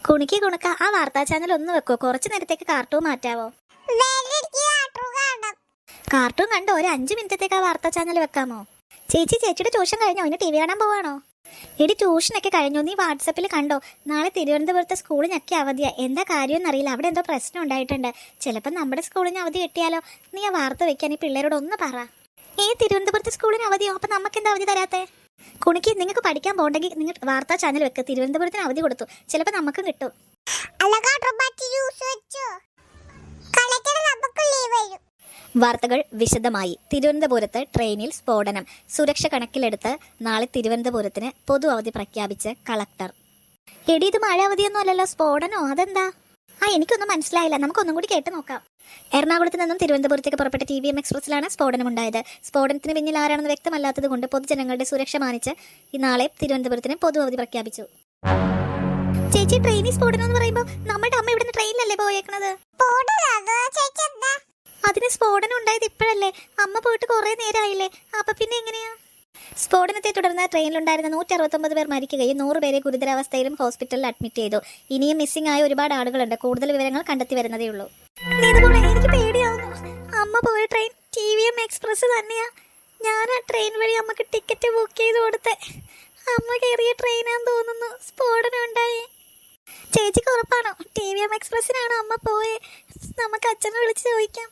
കുണിക്ക് കുണുക്ക ആ വാർത്താ ചാനൽ ഒന്ന് വെക്കോ, കുറച്ചു നേരത്തേക്ക് കാർട്ടൂൺ മാറ്റാവോ? കാർട്ടൂൺ കണ്ടോ, ഒരു 5 മിനിറ്റത്തേക്ക് ആ വാർത്താ ചാനൽ വെക്കാമോ? ചേച്ചിയുടെ ട്യൂഷൻ കഴിഞ്ഞോ? ഇനി ടി വി കാണാൻ പോവാണോ? എടി ട്യൂഷനൊക്കെ കഴിഞ്ഞു. നീ വാട്സപ്പിൽ കണ്ടോ, നാളെ തിരുവനന്തപുരത്തെ സ്കൂളിനൊക്കെ അവധിയാ. എന്താ കാര്യമെന്ന് അറിയില്ല, അവിടെ എന്തോ പ്രശ്നം ഉണ്ടായിട്ടുണ്ട്. ചിലപ്പോൾ നമ്മുടെ സ്കൂളിന് അവധി കിട്ടിയാലോ? നീ ആ വാർത്ത വെക്കാൻ ഈ പിള്ളേരോട് ഒന്ന് പറ. തിരുവനന്തപുരത്തെ സ്കൂളിന് അവധിയോ? അപ്പം നമുക്ക് എന്താ അവധി തരാത്തെ? കുണിക്ക് നിങ്ങൾക്ക് പഠിക്കാൻ പോകണ്ടെങ്കിൽ നിങ്ങൾ വാർത്താ ചാനൽ വെക്ക്. തിരുവനന്തപുരത്തിന് അവധി കൊടുത്തു, ചിലപ്പോൾ നമുക്കും കിട്ടും. വാർത്തകൾ വിശദമായി. തിരുവനന്തപുരത്ത് ട്രെയിനിൽ സ്ഫോടനം. സുരക്ഷ കണക്കിലെടുത്ത് നാളെ തിരുവനന്തപുരത്തിന് പൊതു അവധി പ്രഖ്യാപിച്ച് കളക്ടർ. എടി ഇത് മഴ അവധിയൊന്നും അല്ലല്ലോ, സ്ഫോടനോ? അതെന്താ? എനിക്കൊന്നും മനസ്സിലായില്ല, നമുക്കൊന്നും കൂടി കേട്ട് നോക്കാം. എറണാകുളത്ത് നിന്നും തിരുവനന്തപുരത്തേക്ക് പുറപ്പെട്ട TVM എക്സ്പ്രസിലാണ് സ്ഫോടനമുണ്ടായത്. സ്ഫോടനത്തിന് പിന്നിൽ ആരാണെന്ന് വ്യക്തമല്ലാത്തത് കൊണ്ട് പൊതുജനങ്ങളുടെ സുരക്ഷ മാനിച്ച് നാളെ തിരുവനന്തപുരത്തിന് പൊതു അവധി പ്രഖ്യാപിച്ചു. ചേച്ചി, ട്രെയിനിൽ സ്ഫോടനം എന്ന് പറയുമ്പോൾ നമ്മുടെ അമ്മ ഇവിടുന്ന് ട്രെയിനിലല്ലേ പോയേക്കണത്? അതിന് സ്ഫോടനം ഉണ്ടായത് ഇപ്പോഴല്ലേ? അമ്മ പോയിട്ട് കുറെ നേരമായില്ലേ, അപ്പൊ പിന്നെ എങ്ങനെയാ? സ്ഫോടനത്തെ തുടർന്ന് ട്രെയിനിലുണ്ടായിരുന്ന 169 പേർ മരിക്കുകയും 100 പേരെ ഗുരുതരാവസ്ഥയിലും ഹോസ്പിറ്റലിൽ അഡ്മിറ്റ് ചെയ്തു. ഇനിയും മിസ്സിംഗ് ആയ ഒരുപാട് ആളുകളുണ്ട്. കൂടുതൽ വിവരങ്ങൾ കണ്ടെത്തി വരുന്നതേ ഉള്ളൂ. എനിക്ക് പേടിയാവുന്നു. അമ്മ പോയ ട്രെയിൻ TVM എക്സ്പ്രസ് തന്നെയാ. ഞാൻ ആ ട്രെയിൻ വഴി അമ്മക്ക് ടിക്കറ്റ് ബുക്ക് ചെയ്ത് കൊടുത്തേ. അമ്മ കയറിയ ട്രെയിനാന്ന് തോന്നുന്നു സ്ഫോടനം ഉണ്ടായേ. ചേച്ചിക്ക് ഉറപ്പാണോ TVM എക്സ്പ്രസിനാണോ അമ്മ പോയേ? നമുക്ക് അച്ഛനെ വിളിച്ച് ചോദിക്കാം.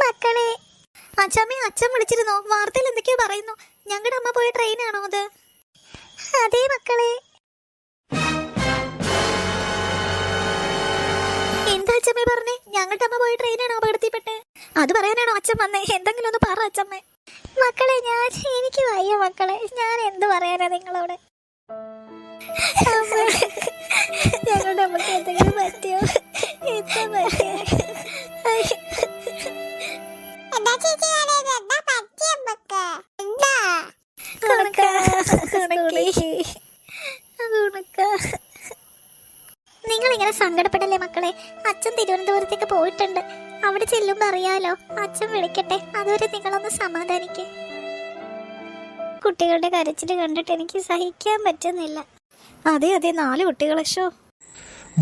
മക്കളെ, അച്ഛൻ വിളിച്ചിരുന്നോ? വാർത്തയിൽ എന്തൊക്കെയോ പറയുന്നു. ഞങ്ങളുടെ അമ്മ പോയ ട്രെയിനാണോ അത്? അതേ മക്കളെ. എന്താ അച്ഛമ്മ പറഞ്ഞേ? ഞങ്ങളുടെ അമ്മ പോയ ട്രെയിനാണോ അപകടത്തിൽപ്പെട്ടെ? അത് പറയാനാണോ അച്ഛൻ വന്നേ? എന്തെങ്കിലും ഒന്ന് പറ അച്ഛമ്മേ. മക്കളെ, എനിക്ക് വയ്യ മക്കളെ, ഞാൻ എന്ത് പറയാനാ നിങ്ങളോട്? ഞങ്ങളുടെ അമ്മക്ക് എന്തെങ്കിലും പറ്റിയോ? എന്താ പറ്റിയോ? നിങ്ങളിങ്ങനെ സങ്കടപ്പെടല്ലേ മക്കളെ. അച്ഛൻ തിരുവനന്തപുരത്തേക്ക് പോയിട്ടുണ്ട്. അവിടെ ചെല്ലുമ്പോ അറിയാലോ. അച്ഛൻ വിളിക്കട്ടെ, അതുവരെ നിങ്ങളൊന്ന് സമാധാനിക്കേ. കുട്ടികളുടെ കരച്ചിൽ കണ്ടിട്ട് എനിക്ക് സഹിക്കാൻ പറ്റുന്നില്ല. അതെ 4 കുട്ടികളെ.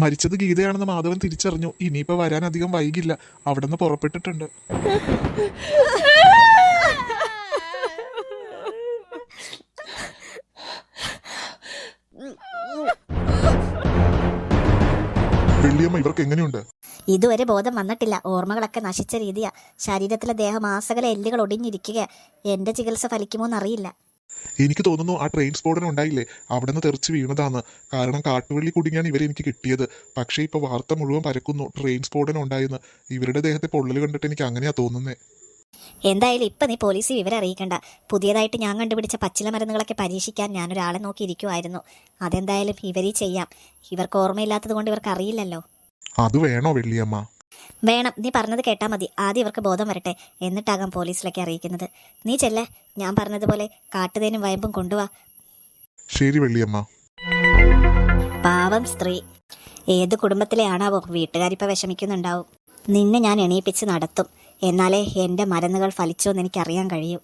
മരിച്ചത് ഗീതയാണെന്ന് മാധവൻ തിരിച്ചറിഞ്ഞു. ഇനിയിപ്പോ വരാൻ അധികം വൈകില്ല. അവിടെ നിന്ന് പുറപ്പെട്ടിട്ടുണ്ട്. വെള്ളിയമ്മ, ഇവർക്ക് എങ്ങനെയുണ്ട്? ഇതുവരെ ബോധം വന്നിട്ടില്ല. ഓർമ്മകളൊക്കെ നശിച്ച രീതിയാ. ശരീരത്തിലെ ദേഹമാസകല എല്ലുകൾ ഒടിഞ്ഞിരിക്കുക. എന്റെ ചികിത്സ ഫലിക്കുമോന്നറിയില്ല. എനിക്ക് തോന്നുന്നു ആ ട്രെയിൻ സ്ഫോടനം ഉണ്ടായില്ലേ, അവിടെ നിന്ന് തെറിച്ച് വീണതാന്ന്. കാരണം കാട്ടുവള്ളി കുടുങ്ങിയാണ് ഇവരെ എനിക്ക് കിട്ടിയത്. പക്ഷേ ഇപ്പൊ വാർത്ത മുഴുവൻ പരക്കുന്നു ട്രെയിൻ സ്ഫോടനം ഉണ്ടായെന്ന്. ഇവരുടെ ദേഹത്തെ പൊള്ളൽ കണ്ടിട്ട് എനിക്ക് അങ്ങനെയാ തോന്നുന്നേ. എന്തായാലും ഇപ്പൊ നീ പോലീസ് വിവരം അറിയിക്കണ്ട. പുതിയതായിട്ട് ഞാൻ കണ്ടുപിടിച്ച പച്ചില മരുന്നുകളൊക്കെ പരീക്ഷിക്കാൻ ഞാനൊരാളെ നോക്കിയിരിക്കുമായിരുന്നു. അതെന്തായാലും ഇവരീ ചെയ്യാം. ഇവർക്ക് ഓർമ്മയില്ലാത്തത് കൊണ്ട് ഇവർക്ക് അറിയില്ലല്ലോ. അത് വേണോ വെള്ളിയമ്മ? വേണം. നീ പറഞ്ഞത് കേട്ടാ മതി. ആദ്യം ഇവർക്ക് ബോധം വരട്ടെ, എന്നിട്ടാകാം പോലീസിലൊക്കെ അറിയിക്കുന്നത്. നീ ചെല്ലേ, ഞാൻ പറഞ്ഞതുപോലെ കാട്ടുതേനും വയമ്പും കൊണ്ടുവാ. ശരി വെള്ളിയമ്മ. പാവം സ്ത്രീ. ഏത് കുടുംബത്തിലെ ആണാവോ, വീട്ടുകാരിപ്പ വിഷമിക്കുന്നുണ്ടാവും. നിന്നെ ഞാൻ എണീപ്പിച്ച് നടത്തും. എന്നാലേ എന്റെ മരുന്നുകൾ ഫലിച്ചോന്ന് എനിക്കറിയാൻ കഴിയൂ.